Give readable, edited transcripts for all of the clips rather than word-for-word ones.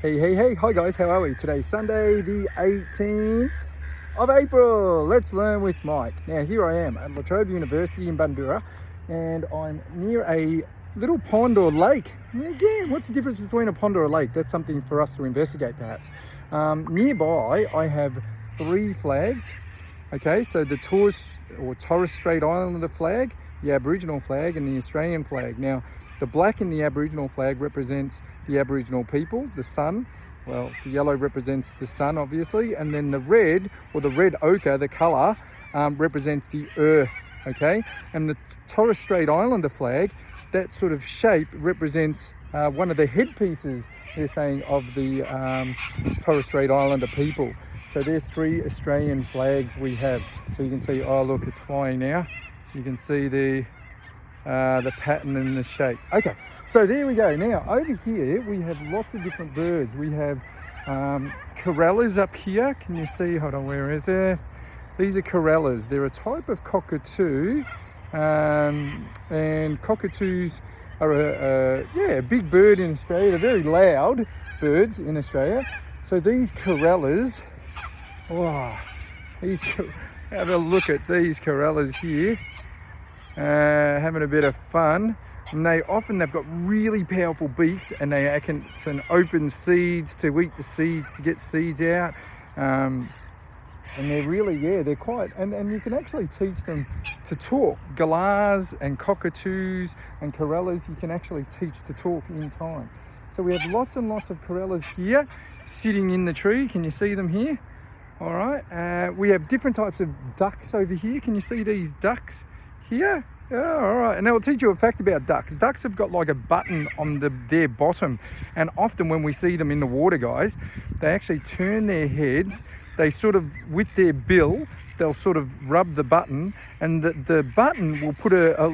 Hey, hi guys, how are we? Today's Sunday, the 18th of April. Let's learn with Mike. Now, here I am at La Trobe University in Bundoora, and I'm near a little pond or lake. Again, what's the difference between a pond or a lake? That's something for us to investigate, perhaps. Nearby, I have 3 flags. Okay, so the Torres Strait Islander flag, the Aboriginal flag, and the Australian flag. Now, the black in the Aboriginal flag represents the Aboriginal people, the sun. Well, the yellow represents the sun, obviously, and then the red, or the red ochre, the colour, represents the earth, okay? And the Torres Strait Islander flag, that sort of shape represents one of the headpieces, they're saying, of the Torres Strait Islander people. So there are 3 Australian flags we have. So you can see, oh look, it's flying now. You can see the pattern and the shape. Okay, so there we go. Now over here we have lots of different birds. We have corellas up here. Can you see? Hold on, where is it? These are corellas. They're a type of cockatoo, and cockatoos are a big bird in Australia. They're very loud birds in Australia. So these corellas, have a look at these corellas here. Having a bit of fun, and they've got really powerful beaks, and they can open seeds to eat the seeds, to get seeds out, and they're really, they're quite, and you can actually teach them to talk. Galahs and cockatoos and corellas, you can actually teach to talk in time. So we have lots and lots of corellas here sitting in the tree. Can you see them here? All right, we have different types of ducks over here. Can you see these ducks here? Yeah, all right. And I'll teach you a fact about ducks. Ducks have got like a button on their bottom, and often when we see them in the water, guys, they actually turn their heads. They sort of, with their bill, they'll sort of rub the button, and the button will put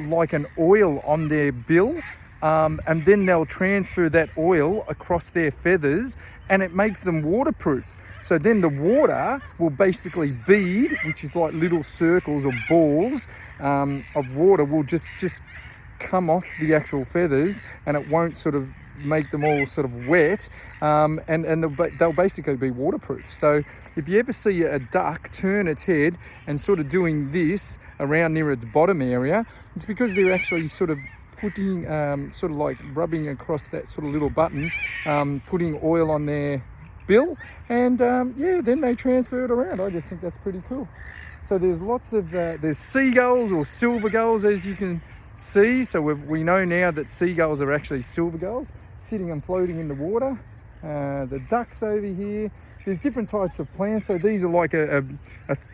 like an oil on their bill, and then they'll transfer that oil across their feathers, and it makes them waterproof. So then the water will basically bead, which is like little circles or balls of water will just come off the actual feathers, and it won't sort of make them all sort of wet, and they'll basically be waterproof. So if you ever see a duck turn its head and sort of doing this around near its bottom area, it's because they're actually sort of putting, sort of like rubbing across that sort of little button, putting oil on their bill, and then they transfer it around. I just think that's pretty cool. So there's lots of there's seagulls or silver gulls, as you can see. So we know now that seagulls are actually silver gulls sitting and floating in the water. The ducks over here. There's different types of plants. So these are like a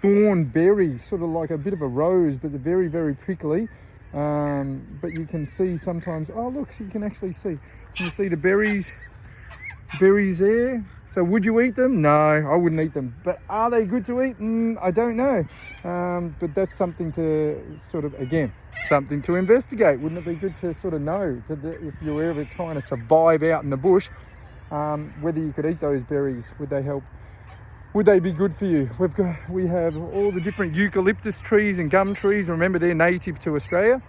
thorn berry, sort of like a bit of a rose, but they're very, very prickly. But you can see sometimes, oh look, so you can actually see. Can you see the berries there? So would you eat them? No, I wouldn't eat them. But are they good to eat? I don't know. But that's something to sort of, again, something to investigate. Wouldn't it be good to sort of know if you were ever trying to survive out in the bush, whether you could eat those berries? Would they help? Would they be good for you? We have all the different eucalyptus trees and gum trees. Remember, they're native to Australia.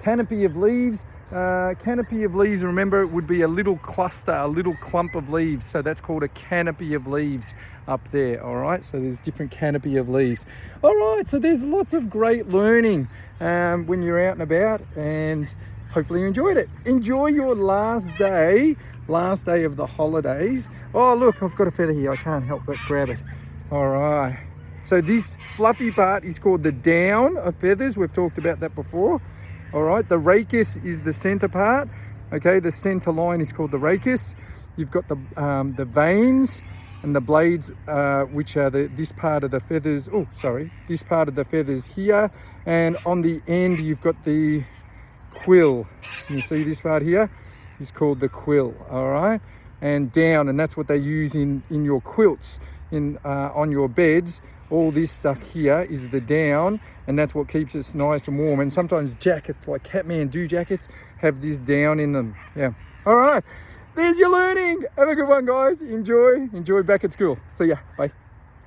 Canopy of leaves. Remember, it would be a little cluster, a little clump of leaves. So that's called a canopy of leaves up there. All right, so there's different canopy of leaves. All right, so there's lots of great learning when you're out and about, and hopefully you enjoyed it. Enjoy your last day of the holidays. Oh look, I've got a feather here. I can't help but grab it. All right, so this fluffy part is called the down of feathers. We've talked about that before. All right, the rachis is the center part. Okay, the center line is called the rachis. You've got the veins and the blades, which are this part of the feathers. Oh, sorry, this part of the feathers here, and on the end you've got the quill. You see this part here is called the quill. All right, and down, and that's what they use in your quilts, on your beds. All this stuff here is the down, and that's what keeps us nice and warm. And sometimes jackets, like Kathmandu jackets, have this down in them. Yeah. All right. There's your learning. Have a good one, guys. Enjoy back at school. See ya. Bye.